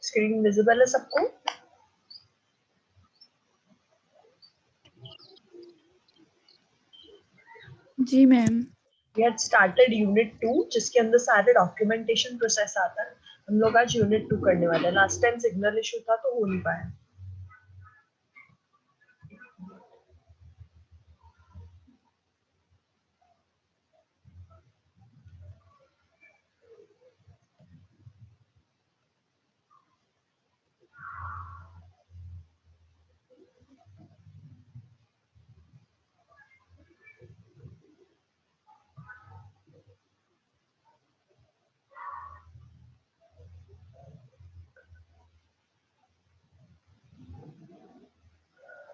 Screen visible है सबको? जी ma'am. We had started unit 2 जिसके अंदर सारे डॉक्यूमेंटेशन प्रोसेस आता है। हम लोग आज यूनिट 2 करने वाले हैं। लास्ट टाइम सिग्नल इशू था तो हो नहीं पाया।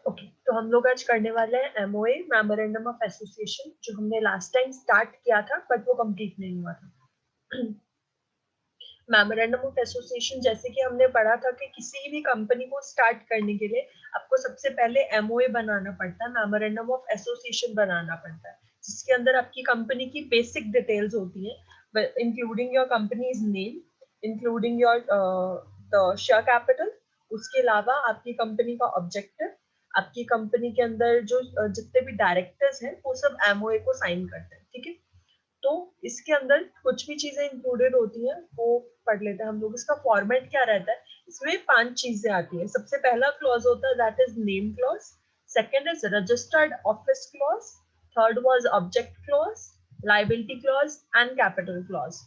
ओके, तो हम लोग आज करने वाले हैं एमओए, मेमोरेंडम ऑफ एसोसिएशन, जो हमने लास्ट टाइम स्टार्ट किया था बट वो कंप्लीट नहीं हुआ था। मेमोरेंडम ऑफ एसोसिएशन जैसे कि हमने पढ़ा था कि किसी भी कंपनी को स्टार्ट करने के लिए आपको सबसे पहले एमओए बनाना पड़ता है, मेमोरेंडम ऑफ एसोसिएशन बनाना पड़ता है, जिसके अंदर आपकी कंपनी की बेसिक डिटेल्स होती हैं, including your companies name, including your the share capital, उसके अलावा आपकी कंपनी का ऑब्जेक्टिव, आपकी कंपनी के अंदर जो जितने भी डायरेक्टर्स हैं वो सब एमओए को साइन करते हैं। ठीक है, तो इसके अंदर कुछ भी चीजें इंक्लूडेड होती हैं वो पढ़ लेते हैं हम लोग। इसका फॉर्मेट क्या रहता है, इसमें 5 चीजें आती हैं। सबसे पहला क्लॉज होता है that is name clause, second is registered office clause, third was object clause, liability clause and capital clause.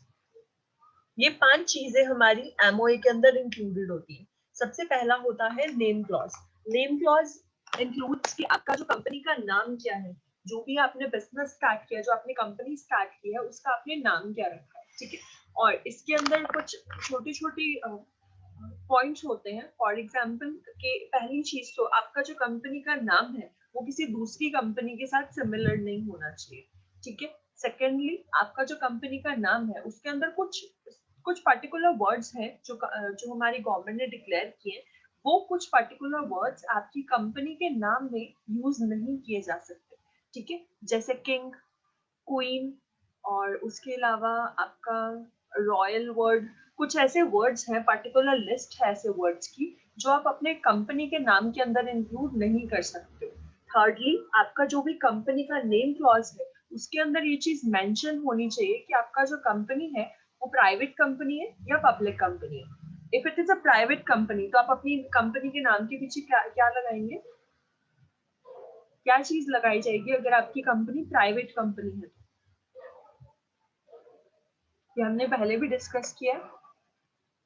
ये 5 चीजें हमारी एमओए के अंदर इंक्लूडेड होती है। सबसे पहला होता है name clause. Name clause includes कि आपका जो कंपनी का नाम क्या है, जो भी आपने बिजनेस स्टार्ट किया, जो आपने कंपनी स्टार्ट की है, उसका आपने नाम क्या रखा है। ठीक है, और इसके अंदर कुछ छोटी छोटी पॉइंट्स होते हैं। फॉर एग्जांपल कि पहली चीज तो आपका जो कंपनी का नाम है वो किसी दूसरी कंपनी के साथ सिमिलर नहीं होना चाहिए। ठीक है, सेकेंडली आपका जो कंपनी का नाम है उसके अंदर कुछ पर्टिकुलर वर्ड्स हैं जो हमारी गवर्नमेंट ने डिक्लेयर किए, वो कुछ पर्टिकुलर वर्ड्स आपकी कंपनी के नाम में यूज नहीं किए जा सकते। ठीक है, जैसे किंग, क्वीन, और उसके अलावा आपका रॉयल वर्ड, कुछ ऐसे वर्ड्स हैं, पर्टिकुलर लिस्ट है ऐसे वर्ड्स की जो आप अपने कंपनी के नाम के अंदर इंक्लूड नहीं कर सकते। थर्डली आपका जो भी कंपनी का नेम क्लॉज है उसके अंदर ये चीज मेंशन होनी चाहिए कि आपका जो कंपनी है वो प्राइवेट कंपनी है या पब्लिक कंपनी है। If it is a private company तो आप अपनी कंपनी के नाम के पीछे क्या लगाएंगे, क्या चीज लगाई जाएगी अगर आपकी कंपनी प्राइवेट कंपनी है तो? ये हमने पहले भी डिस्कस किया।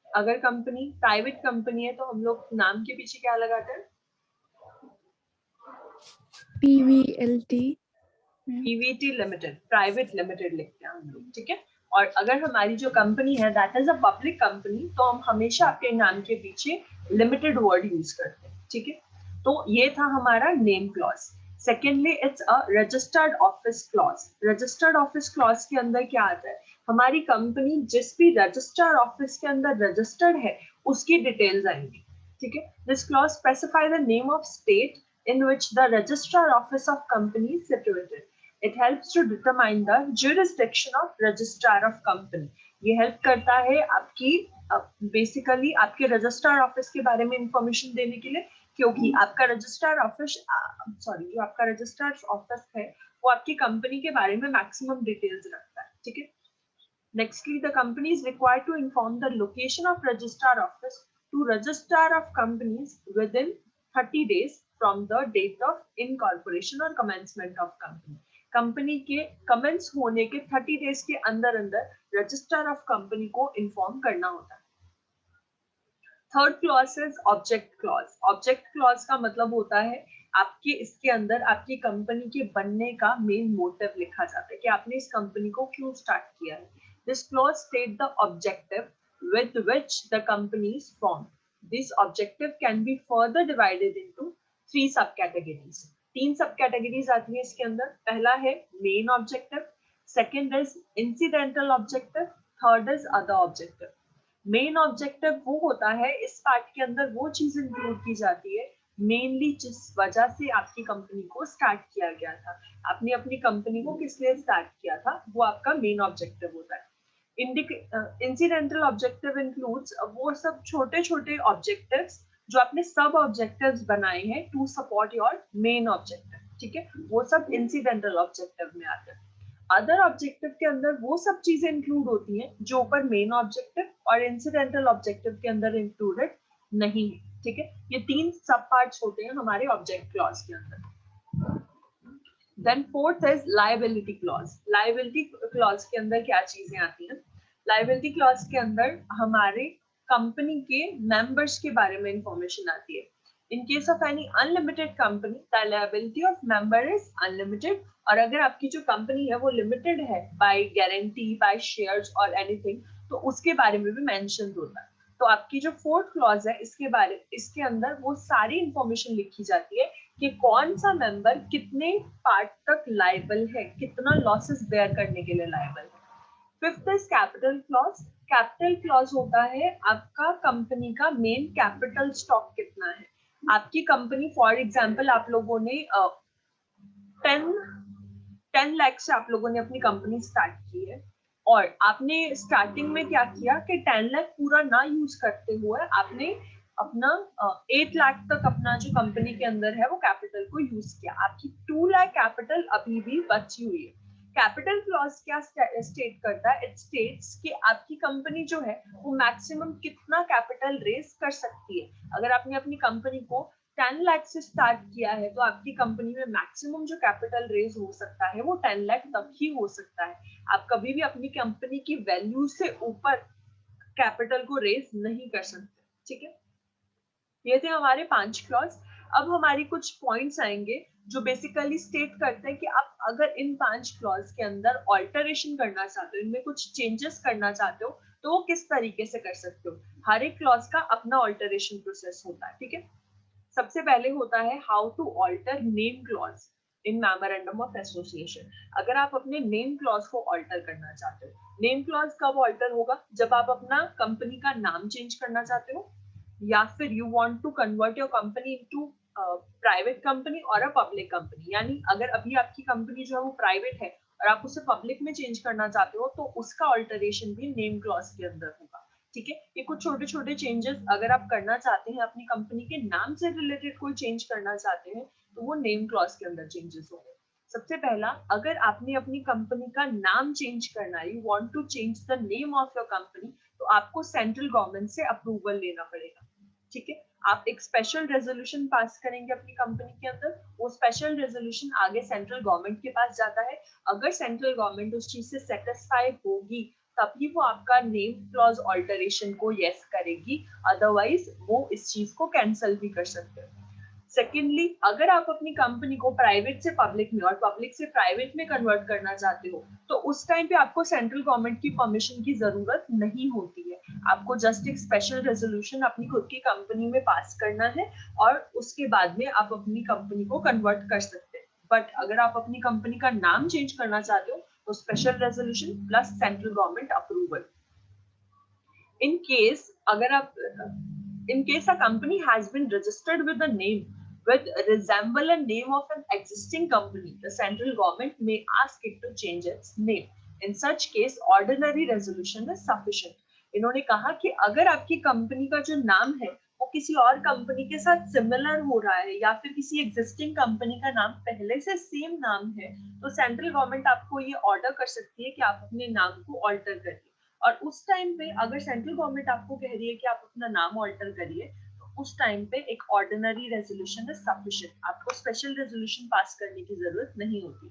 अगर कंपनी प्राइवेट कंपनी है तो हम लोग नाम के पीछे क्या लगाते हैं? PVLT। Pvt limited, private limited लिखते हैं हम लोग। ठीक है, और अगर हमारी जो कंपनी है that is a public company तो हम हमेशा अपने नाम के पीछे लिमिटेड वर्ड यूज करते हैं। ठीक है, तो ये था हमारा name clause. Secondly it's a registered office clause. Registered office clause के अंदर क्या आता है, हमारी कंपनी जिस भी रजिस्टर्ड ऑफिस के अंदर रजिस्टर्ड है उसकी डिटेल्स आएंगी। ठीक है, this clause specify the name of state in which the registrar office of company is situated. It helps to determine the jurisdiction of registrar of company. ये हेल्प करता है आपकी बेसिकली आपके रजिस्ट्रार ऑफिस के बारे में इंफॉर्मेशन देने के लिए, क्योंकि आपका रजिस्ट्रार ऑफिस जो आपका रजिस्ट्रार ऑफिस है वो आपकी कंपनी के बारे में मैक्सिमम डिटेल्स रखता है। ठीक है, nextly the company is required to inform the location of registrar office to registrar of companies within 30 days from the date of incorporation or commencement of company. Company के commence होने के 30 days के अंदर अंदर रजिस्ट्रार ऑफ कंपनी को inform करना होता है। Third clause is object clause. Object clause का मतलब होता है आपके इसके अंदर आपकी कंपनी के बनने का मेन मोटिव लिखा जाता है कि आपने इस कंपनी को क्यों स्टार्ट किया है। This clause state the objective with which the company is formed. This objective can be further divided into 3 सब कैटेगरीज। 3 सब कैटेगरीज आती है इसके अंदर। पहला है main objective, second is incidental objective, third is other objective. Main objective वो होता है, इस पार्ट के अंदर वो चीज इंक्लूड की जाती है मेनली जिस वजह से आपकी कंपनी को स्टार्ट किया गया था। आपने अपनी कंपनी को किस लिए स्टार्ट किया था वो आपका मेन ऑब्जेक्टिव होता है। इंसिडेंटल ऑब्जेक्टिव इंक्लूड्स वो सब छोटे छोटे ऑब्जेक्टिव्स जो आपने सब ऑब्जेक्टिव्स बनाए हैं to support your main objective, ठीक है, वो सब इंसिडेंटल ऑब्जेक्टिव में आते हैं। अदर ऑब्जेक्टिव के अंदर वो सब चीजें इंक्लूड होती हैं जो ऊपर मेन ऑब्जेक्टिव और इंसिडेंटल ऑब्जेक्टिव के अंदर इंक्लूडेड नहीं है, ठीक है। ये 3 सब पार्ट्स होते हैं हमारे ऑब्जेक्ट क्लॉज के अंदर। Then fourth is liability clause. Liability clause के अंदर क्या चीजें आती हैं? लायबिलिटी क्लॉज के अंदर हमारे कंपनी के मेंबर्स के बारे में इंफॉर्मेशन आती है। In case of any unlimited company the liability of member is unlimited. और अगर आपकी जो कंपनी है वो लिमिटेड है बाय गारंटी, बाय शेयर्स और एनीथिंग, तो उसके बारे में भी मेंशन होता है। तो आपकी जो फोर्थ क्लॉज है इसके अंदर वो सारी इंफॉर्मेशन लिखी जाती है कि कौन सा मेंबर कितने पार्ट तक लायबल है, कितना लॉसेस बेयर करने के लिए लायबल है। Fifth is capital clause. Capital clause होता है आपका कंपनी का मेन कैपिटल स्टॉक कितना है। आपकी कंपनी फॉर एग्जांपल आप लोगों ने 10 लाख से आप लोगों ने अपनी कंपनी स्टार्ट की है और आपने स्टार्टिंग में क्या किया कि 10 लाख पूरा ना यूज करते हुए आपने अपना 8 लाख तक अपना जो कंपनी के अंदर है वो कैपिटल को यूज किया। आपकी 2 लाख कैपिटल अभी भी बची हुई है। कैपिटल क्लॉज क्या स्टेट करता है? इट स्टेट्स कि आपकी कंपनी जो है वो मैक्सिमम कितना कैपिटल रेज कर सकती है। अगर आपने अपनी कंपनी को 10 लाख से स्टार्ट किया है तो आपकी कंपनी में मैक्सिमम जो कैपिटल रेज हो सकता है वो 10 लाख तक ही हो सकता है। आप कभी भी अपनी कंपनी की वैल्यू से ऊपर कैपिटल को रेज नहीं कर सकते, ठीक है। ये थे हमारे 5 क्लॉज। अब हमारी कुछ पॉइंट्स आएंगे जो बेसिकली स्टेट करते हैं कि आप अगर इन 5 क्लॉज के अंदर ऑल्टरेशन करना चाहते हो, इनमें कुछ चेंजेस करना चाहते हो, तो वो किस तरीके से कर सकते हो। हर एक क्लॉज का अपना ऑल्टरेशन प्रोसेस होता है, ठीक है। सबसे पहले होता है how to alter name clause in memorandum of association. अगर आप अपने नेम क्लॉज को ऑल्टर करना चाहते हो, नेम क्लॉज कब ऑल्टर होगा? जब आप अपना कंपनी का नाम चेंज करना चाहते हो या फिर you want to convert your company into private company और अ पब्लिक कंपनी। यानी अगर अभी आपकी कंपनी जो है वो प्राइवेट है और आप उसे पब्लिक में चेंज करना चाहते हो तो उसका ऑल्टरेशन भी नेम क्लॉज के अंदर होगा, ठीक है। ये कुछ छोटे छोटे चेंजेस अगर आप करना चाहते हैं, अपनी कंपनी के नाम से रिलेटेड कोई चेंज करना चाहते हैं, तो वो नेम क्लॉज के अंदर चेंजेस होंगे। सबसे पहला, अगर आपने अपनी कंपनी का नाम चेंज करना है, you want to change the name of your company, तो आपको सेंट्रल गवर्नमेंट से अप्रूवल लेना पड़ेगा, ठीक है। आप एक स्पेशल रेजोल्यूशन पास करेंगे अपनी कंपनी के अंदर, वो स्पेशल रेजोल्यूशन आगे सेंट्रल गवर्नमेंट के पास जाता है। अगर सेंट्रल गवर्नमेंट उस चीज से सेटिस्फाई होगी तभी वो आपका नेम क्लॉज ऑल्टरेशन को यस करेगी, अदरवाइज वो इस चीज को कैंसिल भी कर सकते हैं। सेकेंडली, अगर आप अपनी कंपनी को प्राइवेट से पब्लिक में और पब्लिक से प्राइवेट में कन्वर्ट करना चाहते हो तो उस टाइम पे आपको सेंट्रल गवर्नमेंट की परमिशन की जरूरत नहीं होती है। आपको जस्ट एक स्पेशल रेजोल्यूशन अपनी खुद की कंपनी में पास करना है और उसके बाद में आप अपनी कंपनी को कन्वर्ट कर सकते हैं। बट अगर आप अपनी कंपनी का नाम चेंज करना चाहते हो तो special resolution plus central government approval. In case अगर आप in case a company has been registered with a name with resemble a name of an existing company, the central government may ask it to change its name. In such case, ordinary resolution is sufficient. इन्होंने कहा कि अगर आपकी company का जो नाम है वो किसी और कंपनी के साथ सिमिलर हो रहा है या फिर किसी एग्जिस्टिंग कंपनी का नाम पहले से सेम नाम है, तो सेंट्रल गवर्नमेंट आपको ये ऑर्डर कर सकती है कि आप अपने नाम को ऑल्टर करिए। और उस टाइम पे अगर सेंट्रल गवर्नमेंट आपको कह रही है कि आप अपना नाम ऑल्टर करिए, तो उस टाइम पे एक ऑर्डिनरी रेजोल्यूशन इज सफिशिएंट, आपको स्पेशल रेजोल्यूशन पास करने की जरूरत नहीं होती।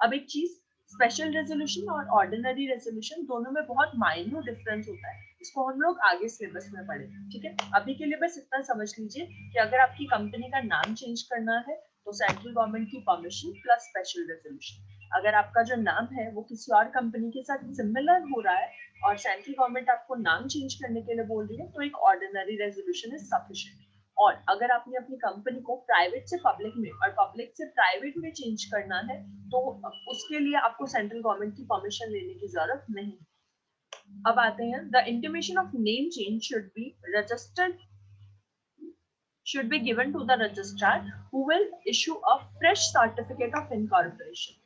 अब एक चीज, स्पेशल रेजोल्यूशन और ऑर्डिनरी रेजोल्यूशन दोनों में बहुत माइन्यूट डिफरेंस होता है, इसको हम लोग आगे सिलेबस में पढ़ेंगे, ठीक है। अभी के लिए बस इतना समझ लीजिए कि अगर आपकी कंपनी का नाम चेंज करना है तो सेंट्रल गवर्नमेंट की परमिशन प्लस स्पेशल रेजोल्यूशन। अगर आपका जो नाम है वो किसी और कंपनी के साथ सिमिलर हो रहा है और सेंट्रल गवर्नमेंट आपको नाम चेंज करने के लिए बोल रही है तो एक ऑर्डिनरी रेजोल्यूशन इज सफिशिएंट। और अगर आपने अपनी कंपनी को प्राइवेट से पब्लिक में और पब्लिक से प्राइवेट में चेंज करना है तो उसके लिए आपको सेंट्रल गवर्नमेंट की परमिशन लेने की जरूरत नहीं। अब आते हैं, the intimation of name change should be given to the registrar who will issue a fresh certificate of incorporation.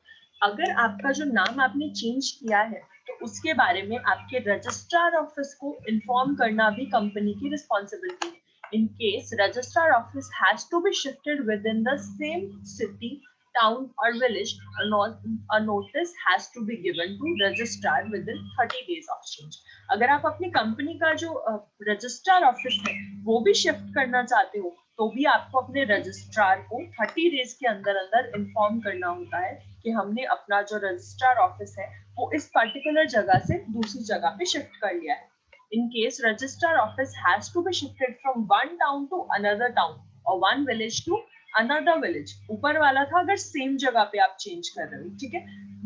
अगर आपका जो नाम आपने चेंज किया है तो उसके बारे में आपके रजिस्ट्रार ऑफिस को इन्फॉर्म करना भी कंपनी की रिस्पॉन्सिबिलिटी है. In case registrar office has to be shifted within the same city, town or village, a notice has to be given to registrar within 30 days of change. अगर आप अपनी company का जो registrar office है वो भी shift करना चाहते हो तो भी आपको अपने रजिस्ट्रार को 30 डेज के अंदर अंदर इन्फॉर्म करना होता है कि हमने अपना जो रजिस्ट्रार ऑफिस है वो इस पर्टिकुलर जगह से दूसरी जगह पे शिफ्ट कर लिया है. In case registrar office has to be shifted from one town to another town or one village to another village. ऊपर वाला था अगर सेम जगह पे आप चेंज कर रहे हो, ठीक है.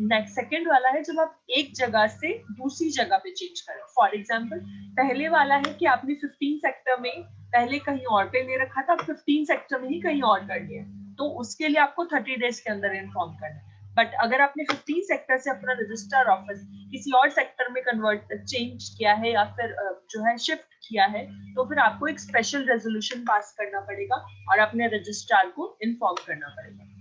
नेक्स्ट सेकंड वाला है जब आप एक जगह से दूसरी जगह पे चेंज कर रहे हो. फॉर एग्जांपल पहले वाला है कि आपने 15 सेक्टर में पहले कहीं और पे ले रखा था, 15 सेक्टर में ही कहीं और कर लिया, तो उसके लिए आपको 30 डेज के अंदर इन्फॉर्म करना है. बट अगर आपने 15 सेक्टर से अपना रजिस्ट्रार ऑफिस किसी और सेक्टर में कन्वर्ट चेंज किया है या फिर जो है शिफ्ट किया है तो फिर आपको एक स्पेशल रेजोल्यूशन पास करना पड़ेगा और अपने रजिस्ट्रार को इन्फॉर्म करना पड़ेगा.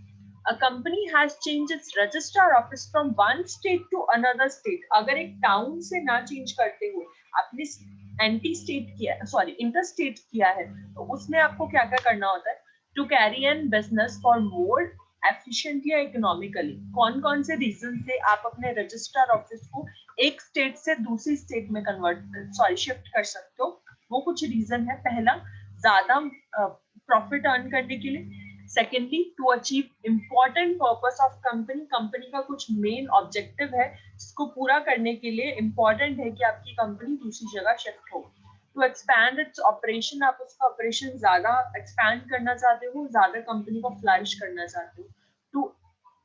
A company has changed its registrar office from one state to another state. अगर एक टाउन से ना चेंज करते हुए आपने एंटी स्टेट किया, सॉरी इंटर स्टेट किया है तो उसमें आपको क्या क्या करना होता है. To carry an business for more efficiently या इकोनॉमिकली. कौन कौन से रीजन से आप अपने रजिस्ट्रार ऑफिस को एक स्टेट से दूसरी स्टेट में शिफ्ट कर सकते हो. वो कुछ रीजन है. पहला, ज्यादा प्रॉफिट अर्न करने के लिए. Secondly, to achieve important purpose of company. Company का कुछ मेन ऑब्जेक्टिव है जिसको पूरा करने के लिए इम्पोर्टेंट है कि आपकी कंपनी दूसरी जगह शिफ्ट हो. To expand its operation. आप उसका ऑपरेशन ज्यादा एक्सपैंड करना चाहते हो, ज्यादा कंपनी को फ्लरिश करना चाहते हो. To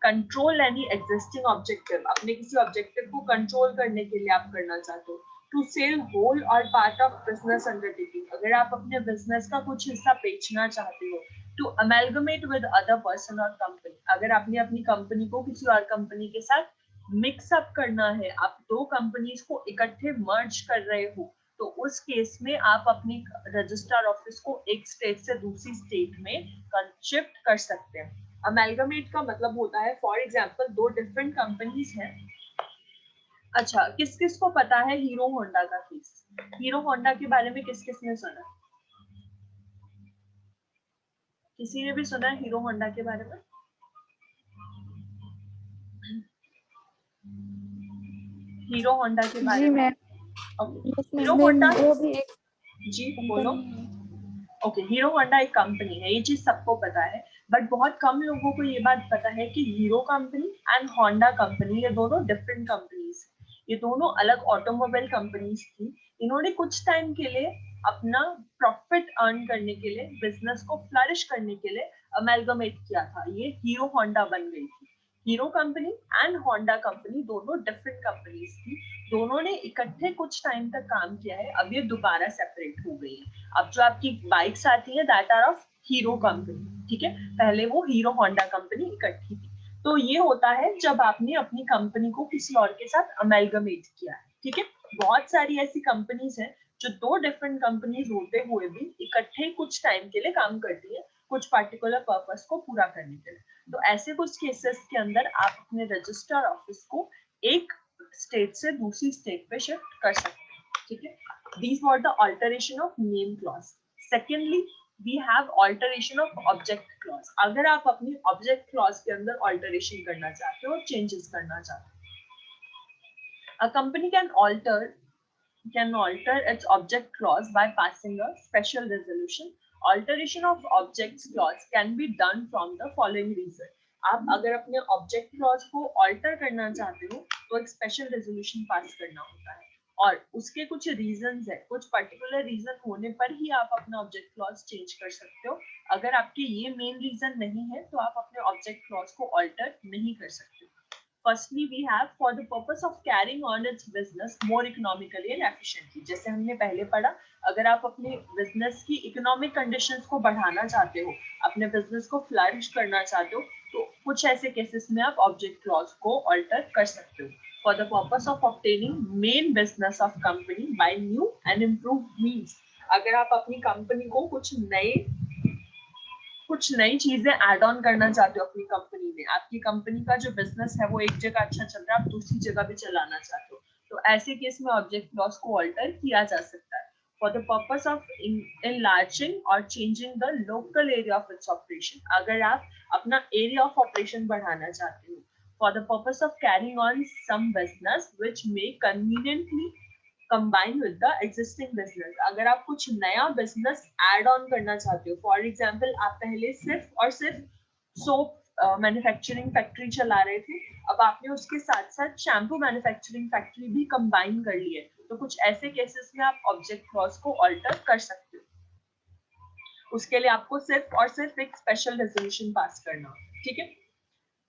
control any existing objective. अपने किसी ऑब्जेक्टिव को कंट्रोल करने के लिए आप करना चाहते हो. टू सेल होल और पार्ट ऑफ बिजनेस अंडरटेकिंग. अगर आप अपने बिजनेस का कुछ हिस्सा बेचना चाहते हो. To amalgamate with other person और कंपनी. अगर आपने अपनी कंपनी को किसी और कंपनी के साथ मिक्स अप करना है, आप दो कंपनीज को इकट्ठे मर्ज कर रहे हो, तो उस केस में आप अपनी रजिस्ट्रार ऑफिस को एक स्टेट से दूसरी स्टेट में शिफ्ट कर सकते हैं. अमेलगमेट का मतलब होता है, फॉर एग्जांपल दो डिफरेंट कंपनीज हैं. अच्छा, किस किस को पता है हीरो होंडा का केस? हीरो होंडा के बारे में किस किस ने सुना? किसी ने भी सुना है हीरो होंडा के बारे में? हीरो होंडा के बारे में? हीरो होंडा वो भी एक जी बोलो. ओके, हीरो होंडा एक कंपनी है, ये चीज सबको पता है. बट बहुत कम लोगों को ये बात पता है कि hero company and Honda company ये दोनों डिफरेंट कंपनीज. ये दोनों अलग ऑटोमोबाइल कंपनीज थी. इन्होंने कुछ टाइम के लिए अपना प्रॉफिट अर्न करने के लिए, बिजनेस को फ्लरिश करने के लिए अमेलगमेट किया था. ये हीरो होंडा बन गई थी. Hero company and Honda company दोनों डिफरेंट कंपनीज थी. दोनों ने इकट्ठे कुछ टाइम तक काम किया है, अब ये दोबारा सेपरेट हो गई है. अब जो आपकी बाइक्स आती है that are of Hero company, ठीक है. पहले वो हीरो होंडा कंपनी इकट्ठी थी. तो ये होता है जब आपने अपनी कंपनी को किसी और के साथ अमेलगमेट किया है, ठीक है. बहुत सारी ऐसी कंपनीज हैं जो दो डिफरेंट कंपनीज होते हुए भी इकट्ठे कुछ टाइम के लिए काम करती है, कुछ पर्टिकुलर पर्पस को पूरा करने के लिए. तो ऐसे कुछ केसेस के अंदर आप अपने रजिस्ट्रार ऑफिस को एक स्टेट से दूसरी स्टेट पे शिफ्ट कर सकते हैं, ठीक है. These were the alteration of name clause. Secondly, we have alteration of object clause. अगर आप अपनी object clause के अंदर alteration करना चाहते हो, changes करना चाहते हो. A company can alter its object clause by passing a special resolution. Alteration of objects clause can be done from the following reason. आप अगर अपने ऑब्जेक्ट क्लॉज को ऑल्टर करना चाहते हो तो एक स्पेशल रेजोल्यूशन पास करना होता है और उसके कुछ रीजंस है. कुछ पर्टिकुलर रीजन होने पर ही आप अपना ऑब्जेक्ट क्लॉज चेंज कर सकते हो. अगर आपके ये मेन रीजन नहीं है तो आप अपने ऑब्जेक्ट क्लॉज को ऑल्टर नहीं कर सकते. Firstly, we have for the purpose of carrying on its business more economically and efficiently. जैसे हमने पहले पढ़ा, अगर आप अपने बिजनेस की इकोनॉमिक कंडीशंस को बढ़ाना चाहते हो, अपने बिजनेस को फ्लरिश करना चाहते हो, तो कुछ ऐसे केसेस में आप ऑब्जेक्ट क्लॉज को ऑल्टर कर सकते हो. For the purpose of obtaining main business of company by new and improved means. अगर आप अपनी कंपनी को कुछ कुछ नई चीजें ऐड ऑन करना चाहते हो अपनी कंपनी में, आपकी कंपनी का जो बिजनेस है वो एक जगह अच्छा चल रहा है, आप दूसरी जगह भी चलाना चाहते हो, तो ऐसे केस में ऑब्जेक्ट क्लॉज को ऑल्टर किया जा सकता है for the purpose of enlarging और changing the local area of its operation. अगर आप अपना एरिया ऑफ ऑपरेशन बढ़ाना चाहते हो for the purpose of carrying on some business which may conveniently combine with the existing business. अगर आप कुछ नया बिजनेस ऐड ऑन करना चाहते हो, फॉर एग्जांपल आप पहले सिर्फ और सिर्फ सोप मैन्युफैक्चरिंग फैक्ट्री चला रहे थे, अब आपने उसके साथ साथ शैम्पू मैन्युफैक्चरिंग फैक्ट्री भी कंबाइन कर ली है, तो कुछ ऐसे केसेस में आप ऑब्जेक्ट क्लॉज को ऑल्टर कर सकते हो। उसके लिए आपको सिर्फ और सिर्फ एक स्पेशल रेजोल्यूशन पास करना, ठीक है।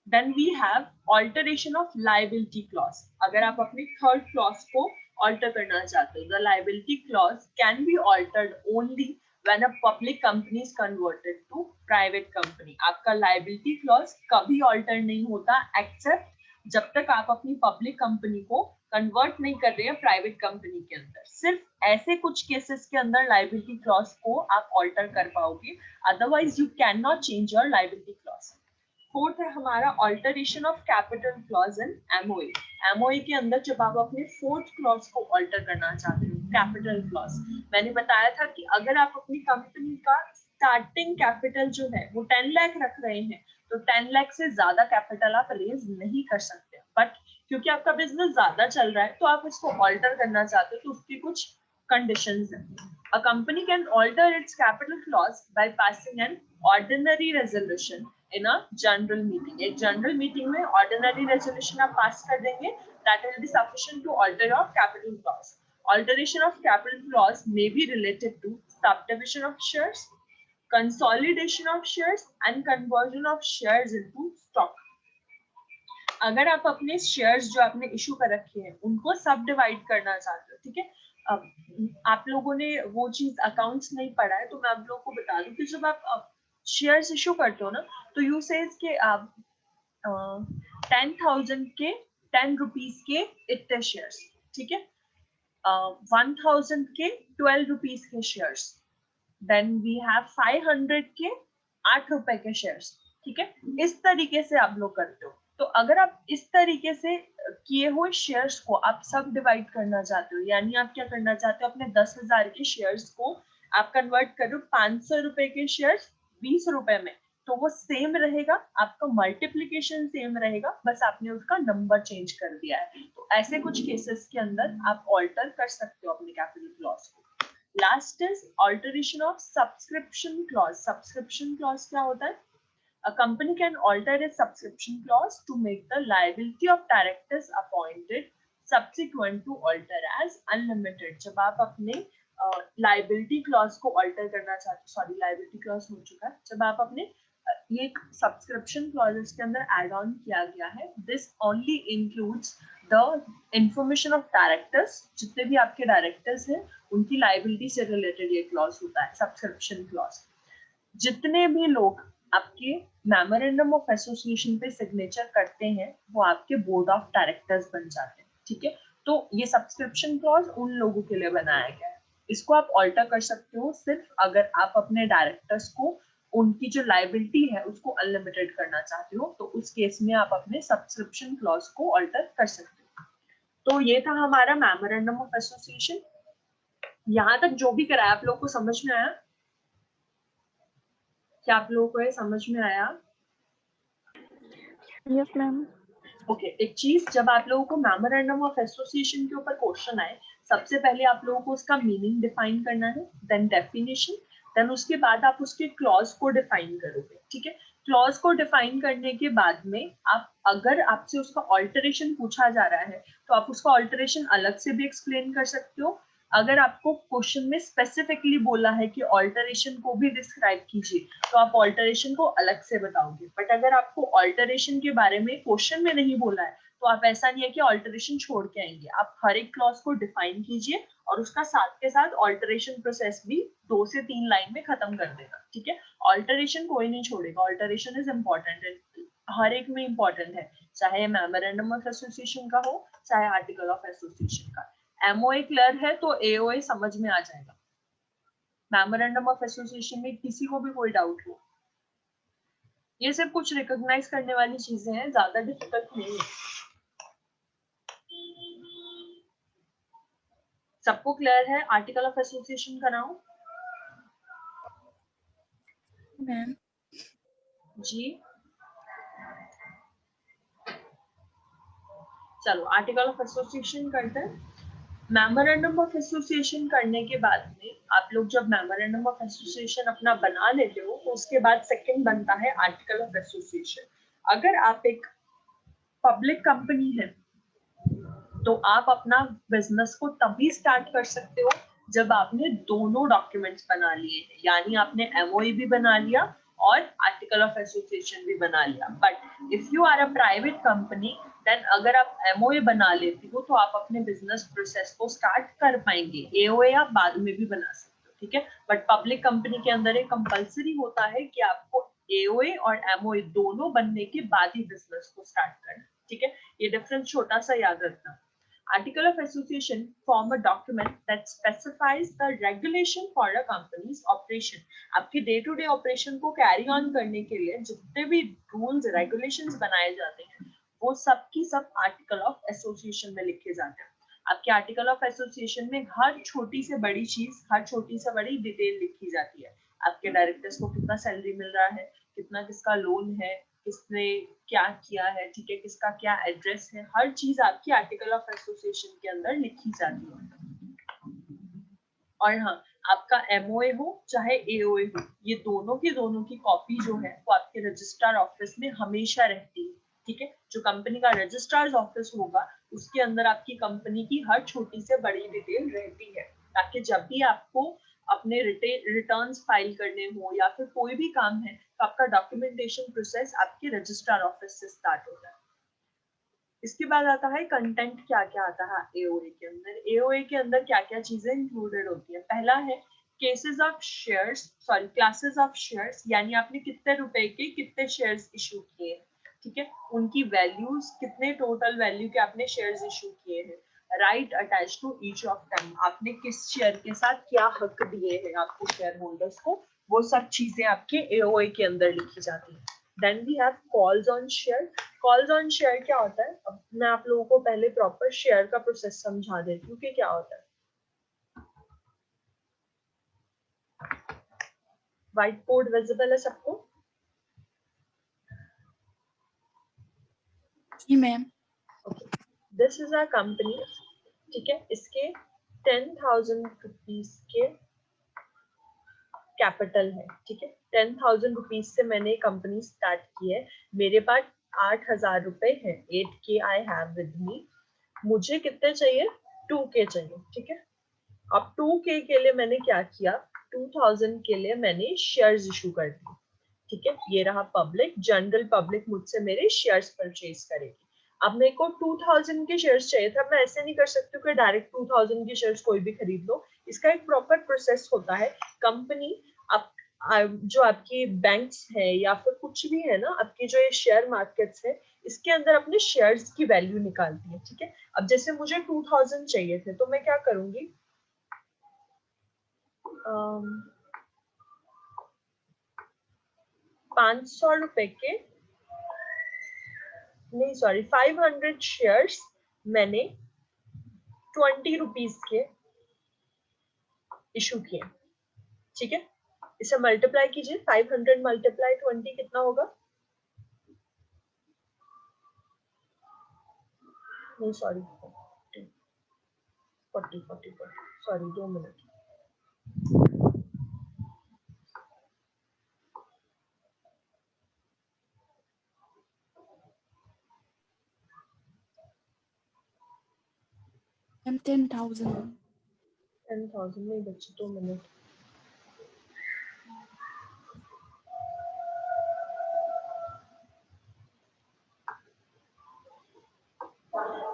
Then we have alteration of liability clause. अगर आप अपनी थर्ड क्लॉज को alter करना चाहते हो, the liability clause can be altered only when a public company is converted to private company. आपका liability clause कभी alter नहीं होता except जब तक आप अपनी public company को convert नहीं कर रहे हैं private company के अंदर। सिर्फ ऐसे कुछ cases के अंदर liability clause को आप alter कर पाओगे, otherwise you cannot change your liability clause. Fourth है हमारा alteration of capital clause in MOA. MOA के अंदर जब आप अपने फोर्थ क्लॉज को ऑल्टर करना चाहते हो, कैपिटल क्लॉज, मैंने बताया था कि अगर आप अपनी कंपनी का स्टार्टिंग कैपिटल जो है वो 10 लाख रख रहे हैं, तो 10 लाख से ज्यादा कैपिटल आप रेज नहीं कर सकते, बट क्योंकि आपका बिजनेस ज्यादा चल रहा है तो आप इसको ऑल्टर करना चाहते हो, तो उसकी कुछ कंडीशंस हैं। A company can alter its capital clause by passing an ordinary resolution in a general meeting. एक general meeting में ordinary resolution आप pass कर देंगे, that will be sufficient to alter your capital clause. Alteration of capital clause may be related to subdivision of shares, consolidation of shares, and conversion of shares into stock. अगर आप अपने shares जो आपने issue कर रखे हैं उनको सब डिवाइड करना चाहते हो, ठीक है। आप लोगों ने वो चीज अकाउंट्स नहीं पढ़ा है, तो मैं आप लोगों को बता दूं कि जब आप शेयर्स इशू करते हो ना, तो यू सेज के आप 10,000 के 10 रुपीज के इतने शेयर्स, ठीक है, 1,000 के 12 रुपीज के शेयर्स, देन वी हैव 500 के 8 रुपए के शेयर्स, ठीक है। इस तरीके से आप लोग करते हो। तो अगर आप इस तरीके से किए हुए शेयर्स को आप सब डिवाइड करना चाहते हो, यानी आप क्या करना चाहते हो, अपने 10,000 के शेयर्स को आप कन्वर्ट करो 500 रुपए के शेयर्स 20 रुपए में, तो वो सेम रहेगा, आपका मल्टीप्लीकेशन सेम रहेगा, बस आपने उसका नंबर चेंज कर दिया है। तो ऐसे कुछ केसेस के अंदर आप ऑल्टर कर सकते हो अपने कैपिटल क्लॉज को। Last is alteration of subscription clause. Subscription clause क्या होता है? A company can alter its subscription clause to make the liability of directors appointed subsequent to alter as unlimited. जब आप अपने liability clause को alter करना चाहते हो, sorry liability clause हो चुका है, जब आप अपने ये subscription clauses के अंदर add on किया गया है, this only includes the information of directors, जितने भी आपके directors हैं उनकी liability से related ये clause होता है subscription clause। जितने भी लोग आपके मेमोरेंडम ऑफ एसोसिएशन पे सिग्नेचर करते हैं वो आपके बोर्ड ऑफ डायरेक्टर्स बन जाते हैं, ठीक है। तो ये सब्सक्रिप्शन क्लॉज उन लोगों के लिए बनाया गया है। इसको आप ऑल्टर कर सकते हो सिर्फ अगर आप अपने डायरेक्टर्स को उनकी जो लायबिलिटी है उसको अनलिमिटेड करना चाहते हो, तो उस केस में आप अपने सब्सक्रिप्शन क्लॉज को ऑल्टर कर सकते हो। तो ये था हमारा मेमोरेंडम ऑफ एसोसिएशन। यहाँ तक जो भी कराया आप लोग को समझ में आया? क्या आप लोगों को ये समझ में आया? Yes ma'am. ओके, एक चीज, जब आप लोगों को मेमोरेंडम ऑफ एसोसिएशन के ऊपर क्वेश्चन आए, सबसे पहले आप लोगों को उसका मीनिंग डिफाइन करना है, देन डेफिनेशन, देन उसके बाद आप उसके क्लॉज को डिफाइन करोगे, ठीक है। क्लॉज को डिफाइन करने के बाद में आप, अगर आपसे उसका ऑल्टरेशन पूछा जा रहा है तो आप उसका ऑल्टरेशन अलग से भी एक्सप्लेन कर सकते हो। अगर आपको क्वेश्चन में स्पेसिफिकली बोला है कि ऑल्टरेशन को भी डिस्क्राइब कीजिए, तो आप ऑल्टरेशन को अलग से बताओगे। बट अगर आपको ऑल्टरेशन के बारे में क्वेश्चन में नहीं बोला है, तो आप ऐसा नहीं है कि ऑल्टरेशन छोड़ के आएंगे, आप हर एक क्लॉज को डिफाइन कीजिए और उसका साथ के साथ ऑल्टरेशन प्रोसेस भी 2 से 3 लाइन में खत्म कर देना, ठीक है। ऑल्टरेशन कोई नहीं छोड़ेगा, ऑल्टरेशन इज इम्पोर्टेंट, हर एक में इम्पोर्टेंट है, चाहे मेमोरेंडम ऑफ एसोसिएशन का हो चाहे आर्टिकल ऑफ एसोसिएशन का। एमओए क्लियर है तो एओए समझ में आ जाएगा। मेमोरेंडम ऑफ एसोसिएशन में किसी को भी कोई डाउट हो? ये सब कुछ रिकॉग्नाइज करने वाली चीजें हैं, ज्यादा डिफिकल्ट नहीं है। सबको क्लियर है? आर्टिकल ऑफ एसोसिएशन का नाम मैम। जी, चलो आर्टिकल ऑफ एसोसिएशन करते हैं। मेमोरेंडम ऑफ एसोसिएशन करने के बाद में आप लोग जब मेमोरेंडम ऑफ एसोसिएशन अपना बना लेते हो तो उसके बाद सेकंड बनता है आर्टिकल ऑफ एसोसिएशन। अगर आप एक पब्लिक कंपनी है तो आप अपना बिजनेस को तभी स्टार्ट कर सकते हो जब आपने दोनों डॉक्यूमेंट्स बना लिए हैं, यानी आपने एमओई भी बना लिया और आर्टिकल ऑफ एसोसिएशन भी बना लिया। But if you are a private company then अगर आप एमओए बना लेती हो तो आप अपने बिजनेस प्रोसेस को स्टार्ट कर पाएंगे। एओए आप बाद में भी बना सकते हो, ठीक है। बट पब्लिक कंपनी के अंदर एक कंपलसरी होता है कि आपको एओए और एमओए दोनों बनने के बाद ही बिजनेस को स्टार्ट करना, ठीक है। ये डिफरेंस छोटा सा याद रखना। Article of Association form a document that specifies the regulation for a company's operation. आपके डे टू डे ऑपरेशन को कैरी ऑन करने के लिए जितने भी रूल्स रेगुलेशंस बनाए जाते हैं वो सब की सब आर्टिकल ऑफ एसोसिएशन में लिखे जाते हैं। आपके आर्टिकल ऑफ एसोसिएशन में हर छोटी से बड़ी चीज, हर छोटी से बड़ी डिटेल लिखी जाती है। आपके डायरेक्टर्स को कितना सैलरी मिल रहा है, कितना किसका लोन है, किसने क्या किया है, ठीक है, किसका क्या एड्रेस है, हर चीज आपकी आर्टिकल ऑफ एसोसिएशन के अंदर लिखी जाती है। और हाँ, आपका एमओए हो चाहे एओए हो, ये दोनों की कॉपी जो है वो आपके रजिस्ट्रार ऑफिस में हमेशा रहती है, ठीक है। जो कंपनी का रजिस्ट्रार ऑफिस होगा उसके अंदर आपकी कंपनी की हर छोटी से बड़ी डिटेल रहती है, ताकि जब भी आपको अपने रिटर्न्स फाइल करने हो या फिर कोई भी काम है तो आपका डॉक्यूमेंटेशन प्रोसेस आपके रजिस्ट्रार ऑफिस से स्टार्ट होता है। इसके बाद आता है कंटेंट, क्या क्या आता है एओए के अंदर। एओए के अंदर क्या क्या चीजें इंक्लूडेड होती है। पहला है cases of shares, sorry classes of shares, यानी आपने कितने रुपए के कितने शेयर्स इशू किए, ठीक है, उनकी वैल्यूज, कितने टोटल वैल्यू के आपने शेयर्स इशू किए हैं। Right attach to each of them, आपने किस शेयर के साथ क्या हक दिए हैं आपके शेयर होल्डर्स को, वो सब चीजें आपके एओए के अंदर लिखी जाती है। Then we have calls on share. Calls on share क्या होता है, अब मैं आप लोगों को पहले प्रॉपर शेयर का प्रोसेस समझा देती हूँ कि क्या होता है। व्हाइट बोर्ड विजिबल है सबको? जी ma'am. Okay, this is a company, ठीक है, इसके 10,000 रुपीज के कैपिटल है, ठीक है। 10,000 रुपीज से मैंने कंपनी स्टार्ट की है, मेरे पास 8,000 रुपए है, 8K I have with me. मुझे कितने चाहिए? 2K चाहिए, ठीक है। अब 2K के लिए मैंने क्या किया, 2,000 के लिए मैंने शेयर्स इशू कर दिए, ठीक है। ये रहा पब्लिक, जनरल पब्लिक मुझसे मेरे शेयर्स परचेज करेगी। अब मेरे को 2,000 के शेयर्स चाहिए था, मैं ऐसे नहीं कर सकती कि डायरेक्ट 2,000 के शेयर्स कोई भी खरीद लो। इसका एक प्रॉपर प्रोसेस होता है। कंपनी जो आपकी बैंक्स है या फिर कुछ भी है ना, आपकी जो ये शेयर मार्केट्स है, इसके अंदर अपने शेयर्स की वैल्यू निकालती है, ठीक है। अब जैसे मुझे 2,000 चाहिए थे तो मैं क्या करूंगी, 500 रुपए के, नहीं सॉरी 500 शेयर्स मैंने 20 रुपीज के इशू किए, ठीक है। इसे मल्टीप्लाई कीजिए, 500 मल्टीप्लाई 20 कितना होगा, नहीं सॉरी 40 सॉरी 2 मिनट। मैम 10,000। 10,000 नहीं बच्चे, 2 मिनट।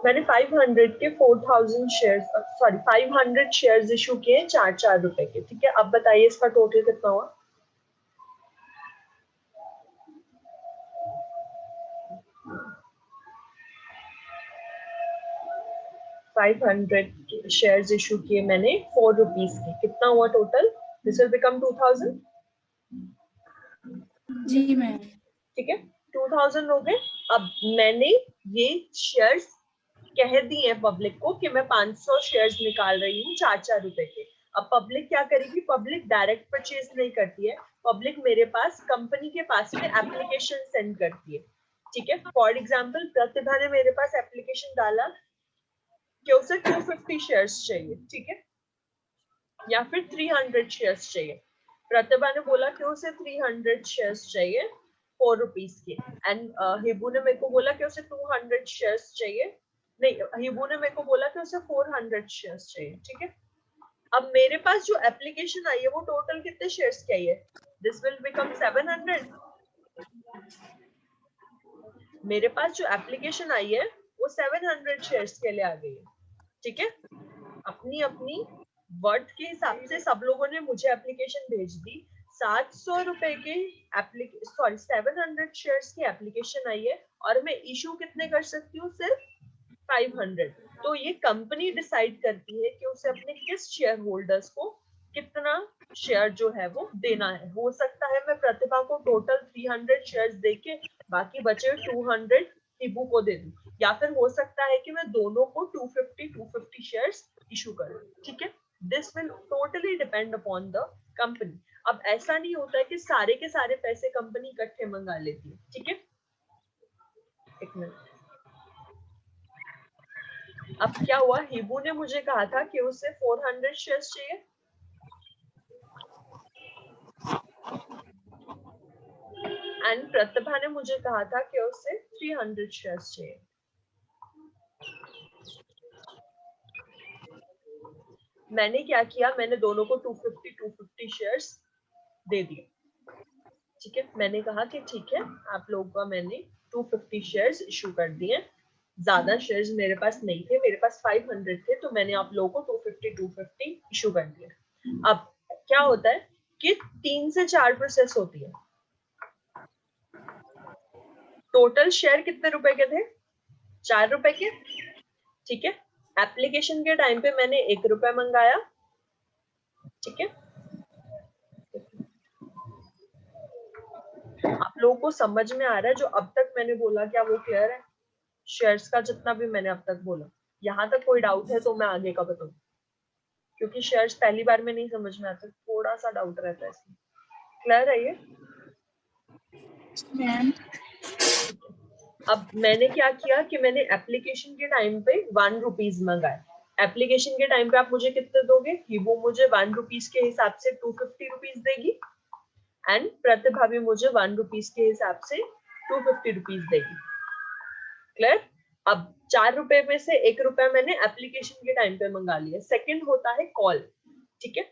मैंने 500 के 4,000 शेयर्स, सॉरी 500 शेयर्स इशू किए 4 रुपए के, ठीक है। अब बताइए इसका टोटल कितना हुआ। 500 शेयर्स इशू किए मैंने 4 रुपीज के, कितना हुआ टोटल, दिस विल बिकम 2,000, जी मैम। ठीक है, 2000 हो गए। अब मैंने ये शेयर्स कह दिए हैं पब्लिक को कि मैं 500 शेयर्स निकाल रही हूँ 4-4 रुपए के। अब पब्लिक क्या करेगी, पब्लिक डायरेक्ट परचेज नहीं करती है, पब्लिक मेरे पास कंपनी के पास में एप्लीकेशन सेंड करती है। ठीक है, फॉर एग्जाम्पल प्रतिभा ने मेरे पास एप्लीकेशन डाला कि उसे 250 शेयर्स चाहिए, ठीक है, या फिर 300 शेयर्स चाहिए। प्रतिभा ने बोला कि उसे 300 शेयर्स चाहिए 4 रुपीज के, एंड हिबू ने मेरे को बोला कि उसे 200 शेयर्स चाहिए, नहीं, हिबू ने मेरे को बोला कि उसे 400 शेयर्स चाहिए। ठीक है, अब मेरे पास जो एप्लीकेशन आई है वो टोटल कितने शेयर्स की आई है, दिस विल बिकम 700। मेरे पास जो एप्लीकेशन आई है वो 700 शेयर्स के लिए आ गई है। ठीक है, अपनी अपनी वर्थ के हिसाब से सब लोगों ने मुझे एप्लीकेशन भेज दी। 700 रुपए के 700 शेयर्स की एप्लीकेशन आई है, और मैं इशू कितने कर सकती हूँ, सिर्फ 500। तो ये कंपनी डिसाइड करती है कि उसे अपने किस शेयर होल्डर्स को कितना शेयर जो है वो देना है। हो सकता है मैं प्रतिभा को टोटल 300 शेयर्स देके बाकी बचे 200 टिबू को दे दूं, या फिर हो सकता है कि मैं दोनों को 250 शेयर्स इशू करूं। ठीक है, this will totally depend upon the company. अब ऐसा नहीं होता है कि सारे के सारे पैसे कंपनी इकट्ठे मंगा लेती है। ठीक है, एक मिनट। अब क्या हुआ, हिबू ने मुझे कहा था कि उसे 400 शेयर्स चाहिए, एंड प्रतिभा ने मुझे कहा था कि उसे 300 शेयर्स चाहिए। मैंने क्या किया, मैंने दोनों को 250 शेयर्स दे दिए। ठीक है, मैंने कहा कि ठीक है, आप लोगों का मैंने 250 शेयर्स इशू कर दिए। ज्यादा शेयर्स मेरे पास नहीं थे, मेरे पास 500 थे, तो मैंने आप लोगों को 250 इशू कर दिया। अब क्या होता है कि 3 से 4 प्रोसेस होती है। टोटल शेयर कितने रुपए के थे, 4 रुपए के। ठीक है, एप्लीकेशन के टाइम पे मैंने 1 रुपया मंगाया। ठीक है, आप लोगों को समझ में आ रहा है जो अब तक मैंने बोला, क्या वो क्लियर है? शेयर्स का जितना भी मैंने अब तक बोला, यहाँ तक कोई डाउट है तो मैं आगे का बताऊं, क्योंकि शेयर्स पहली बार में नहीं समझ में आता, थोड़ा सा डाउट रहता है इसमें। क्लियर है ये? मैम अब मैंने क्या किया कि मैंने एप्लीकेशन के टाइम पे 1 रुपीज मंगाए। एप्लीकेशन के टाइम पे आप मुझे कितने दोगे, कि वो मुझे 1 रुपीज के हिसाब से 250 रुपीज देगी, एंड प्रतिभा भी मुझे 1 रुपीज के हिसाब से 250 रुपीज देगी। क्लियर? अब 4 रुपए में से 1 रुपया मैंने एप्लीकेशन के टाइम पे मंगा लिया। सेकंड होता है कॉल। ठीक है,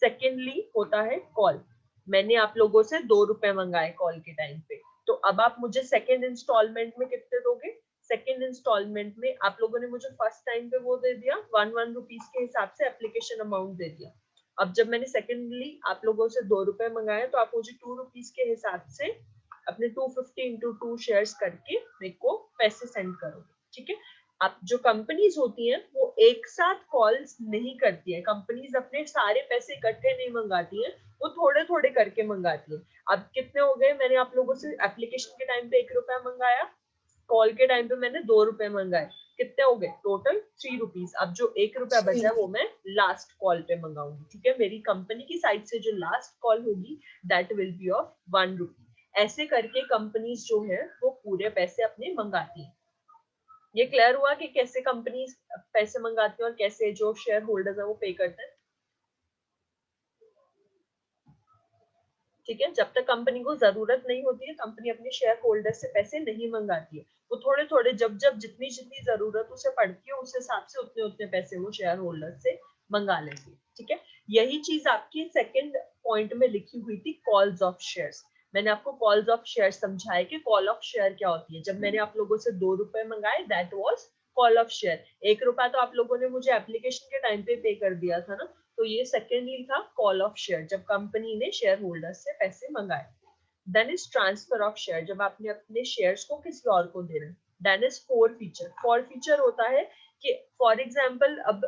सेकेंडली होता है कॉल। मैंने आप लोगों से 2 रुपए मंगाए कॉल के टाइम पे, तो अब आप मुझे सेकेंड इंस्टॉलमेंट में कितने दोगे? सेकेंड इंस्टॉलमेंट में आप लोगों ने मुझे फर्स्ट टाइम पे वो दे दिया 1 रुपीज के हिसाब से एप्लीकेशन अमाउंट दे दिया। अब जब मैंने सेकेंडली आप लोगों से 2 रुपए मंगाए, तो आप मुझे 2 रुपीज के हिसाब से अपने 250 इंटू 2 शेयर्स करके मेरे को पैसे सेंड करोगे। ठीक है, अब जो कंपनीज होती हैं वो एक साथ कॉल्स नहीं करती है, कंपनीज अपने सारे पैसे इकट्ठे नहीं मंगाती हैं, वो थोड़े थोड़े करके मंगाती है। अब कितने हो गए, मैंने आप लोगों से एप्लीकेशन के टाइम पे 1 रुपया मंगाया, कॉल के टाइम पे मैंने 2 रुपए मंगाए, कितने हो गए टोटल 3 रुपीज। अब जो 1 रुपया बचा है वो मैं लास्ट कॉल पे मंगाऊंगी। ठीक है, मेरी कंपनी की साइड से जो लास्ट कॉल होगी दैट विल बी ऑफ 1 रुपी। ऐसे करके कंपनीज जो है वो पूरे पैसे अपने मंगाती है। ये क्लियर हुआ कि कैसे कंपनी पैसे मंगाती है और कैसे जो शेयर होल्डर्स है वो पे करते हैं। ठीक है, जब तक कंपनी को जरूरत नहीं होती है कंपनी अपने शेयर होल्डर से पैसे नहीं मंगाती है, वो थोड़े थोड़े जब जब जितनी जितनी जरूरत उसे पड़ती है उस हिसाब से उतने उतने पैसे वो शेयर होल्डर से मंगा लेती है। ठीक है, यही चीज आपकी सेकंड पॉइंट में लिखी हुई थी, कॉल्स ऑफ शेयर्स। मैंने आपको कॉल्स ऑफ शेयर समझाया कि कॉल ऑफ शेयर क्या होती है। जब मैंने आप लोगों से 2 रुपए मंगाए that was call of share. 1 रुपया तो आप लोगों ने मुझे एप्लीकेशन के टाइम पे कर दिया था ना, तो ये सेकेंडली था कॉल ऑफ शेयर, जब कंपनी ने शेयर होल्डर से पैसे मंगाए। Then is transfer of share, जब आपने अपने शेयर्स को किसी और को देना। Then is forfeiture. Forfeiture होता है कि फॉर एग्जाम्पल अब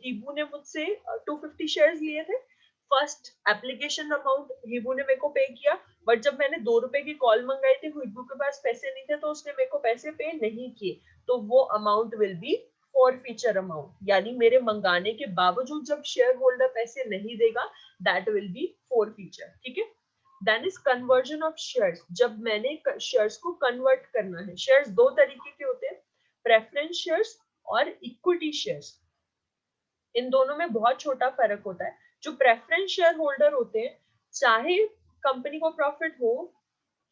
हिबू ने मुझसे 250 शेयर्स लिए थे। फर्स्ट एप्लीकेशन अमाउंट हिबू ने मेरे को पे किया, बट जब मैंने 2 रुपए की कॉल मंगाई थी, हिब्बू के पास पैसे नहीं थे तो उसने मेरे को पैसे पे नहीं किए, तो वो amount will be forfeiture amount, यानी मेरे मंगाने के बावजूद जब शेयर होल्डर पैसे नहीं देगा, दैट विल बी फॉरफीचर। ठीक है। Then is conversion of shares, जब मैंने शेयर्स को कन्वर्ट करना है। शेयर्स दो तरीके के होते हैं, प्रेफरेंस शेयर्स और इक्विटी शेयर्स। इन दोनों में बहुत छोटा फर्क होता है। जो प्रेफरेंस शेयर होल्डर होते हैं, चाहे कंपनी को प्रॉफिट हो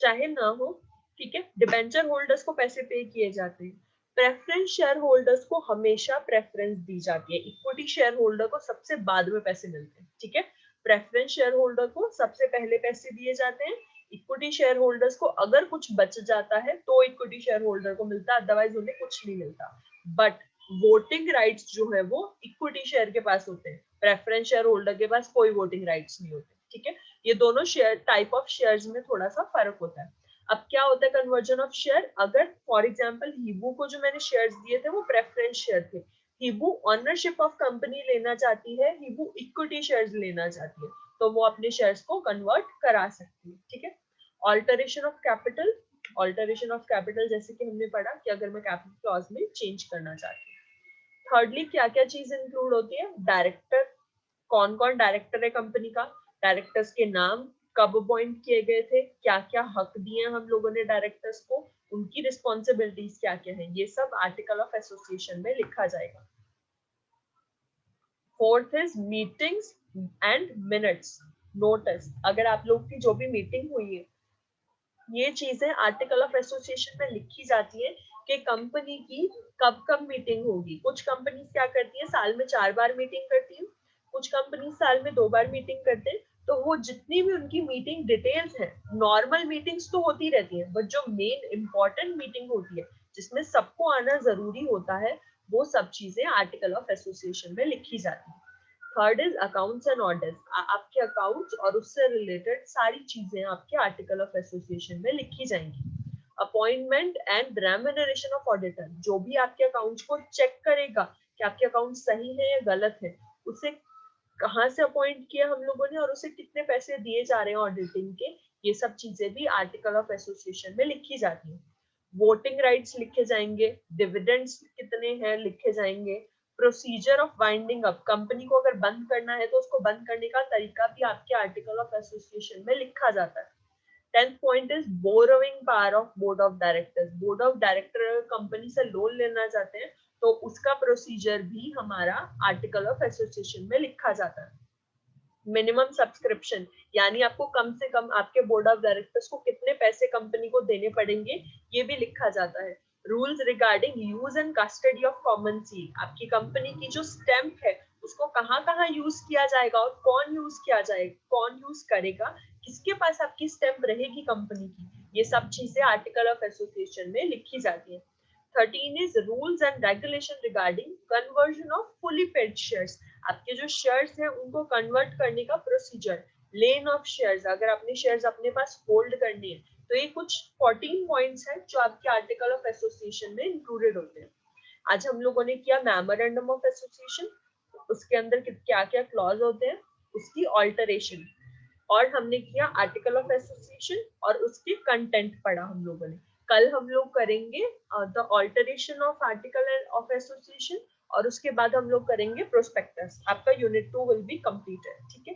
चाहे ना हो, ठीक है, डिबेंचर होल्डर्स को पैसे पे किए जाते हैं। प्रेफरेंस शेयर होल्डर्स को हमेशा प्रेफरेंस दी जाती है, इक्विटी शेयर होल्डर को सबसे बाद में पैसे मिलते हैं। ठीक है। प्रेफरेंस शेयर होल्डर को सबसे पहले पैसे दिए जाते हैं, इक्विटी शेयर होल्डर्स को अगर कुछ बच जाता है तो इक्विटी शेयर होल्डर को मिलता है, अदरवाइज उन्हें कुछ नहीं मिलता। बट वोटिंग राइट्स जो है वो इक्विटी शेयर के पास होते हैं, प्रेफरेंस शेयर होल्डर के पास कोई वोटिंग राइट्स नहीं होते। ठीक है। ये दोनों शेयर टाइप ऑफ शेयर्स में थोड़ा सा फर्क होता है। अब क्या होता है कन्वर्जन ऑफ शेयर, अगर फॉर एग्जांपल हिबू को जो मैंने शेयर्स दिए थे वो प्रेफरेंस शेयर थे, हिबू ऑनरशिप ऑफ कंपनी लेना चाहती है, हिबू इक्विटी शेयर्स लेना चाहती है, तो वो अपने शेयर्स को कन्वर्ट करा सकती है। ठीक है। Alteration of capital, alteration of capital जैसे कि हमने पढ़ा कि अगर मैं कैपिटल क्लॉज में चेंज करना चाहती हूँ। थर्डली क्या क्या चीज इंक्लूड होती है, डायरेक्टर, कौन कौन डायरेक्टर है कंपनी का, डायरेक्टर्स के नाम, कब अपॉइंट किए गए थे, क्या क्या हक दिए हम लोगों ने डायरेक्टर्स को, उनकी रिस्पॉन्सिबिलिटीज क्या क्या है, ये सब आर्टिकल ऑफ एसोसिएशन में लिखा जाएगा। Fourth is meetings and minutes, notice, अगर आप लोग की जो भी मीटिंग हुई है, ये चीजें आर्टिकल ऑफ एसोसिएशन में लिखी जाती है कि कंपनी की कब कब मीटिंग होगी। कुछ कंपनी क्या करती है, साल में 4 बार मीटिंग करती है, कुछ कंपनी साल में 2 बार मीटिंग करते हैं। तो वो जितनी भी उनकी मीटिंग डिटेल्स है, नॉर्मल मीटिंग्स तो होती रहती है, बट जो मेन इंपॉर्टेंट मीटिंग होती है जिसमें सबको आना जरूरी होता है, वो सब चीजें आर्टिकल ऑफ एसोसिएशन में लिखी जाती है। Third is accounts and audits, आपके अकाउंट्स और उससे रिलेटेड सारी चीजें आपके आर्टिकल ऑफ एसोसिएशन में लिखी जाएंगी। Appointment and remuneration of auditor, जो भी आपके अकाउंट्स को चेक करेगा कि आपके अकाउंट सही है या गलत है, उसे कहाँ से अपॉइंट किया हम लोगों ने और उसे कितने पैसे दिए जा रहे हैं ऑडिटिंग के, ये सब चीजें भी आर्टिकल ऑफ एसोसिएशन में लिखी जाती है। वोटिंग राइट्स लिखे जाएंगे, डिविडेंड्स कितने हैं लिखे जाएंगे, procedure of winding up, company को अगर बंद करना है तो उसको बंद करने का तरीका भी आपके आर्टिकल ऑफ एसोसिएशन में लिखा जाता है। 10th point is borrowing power of board of directors, board of director company से लोन लेना चाहते हैं तो उसका प्रोसीजर भी हमारा आर्टिकल ऑफ एसोसिएशन में लिखा जाता है। मिनिमम सब्सक्रिप्शन, यानी आपको कम से कम आपके बोर्ड ऑफ डायरेक्टर्स को कितने पैसे कंपनी को देने पड़ेंगे, ये भी लिखा जाता है। Rules regarding use and custody of common seal, आपकी कंपनी की जो स्टैंप है उसको कहाँ कहाँ यूज किया जाएगा और कौन यूज किया जाएगा, कौन यूज करेगा, किसके पास आपकी स्टैंप रहेगी कंपनी की, ये सब चीजें आर्टिकल ऑफ एसोसिएशन में लिखी जाती है। 13 is rules and regulation regarding conversion of fully paid shares, आपके जो शेयर्स हैं उनको कन्वर्ट करने का प्रोसीजर। लेन ऑफ शेयर्स, अगर अपने शेयर्स अपने पास होल्ड करने हैं तो ये कुछ 14 पॉइंट्स हैं जो आपके आर्टिकल ऑफ एसोसिएशन में इंक्लूडेड होते हैं। आज हम लोगों ने किया मेमोरेंडम ऑफ एसोसिएशन, उसके अंदर क्या क्या क्लॉज होते हैं, उसकी ऑल्टरेशन, और हमने किया आर्टिकल ऑफ एसोसिएशन और उसके कंटेंट पढ़ा हम लोगों ने। कल हम लोग करेंगे the alteration of article of association और उसके बाद हम लोग करेंगे प्रोस्पेक्टस। आपका यूनिट 2 विल बी कंप्लीटेड। ठीक है।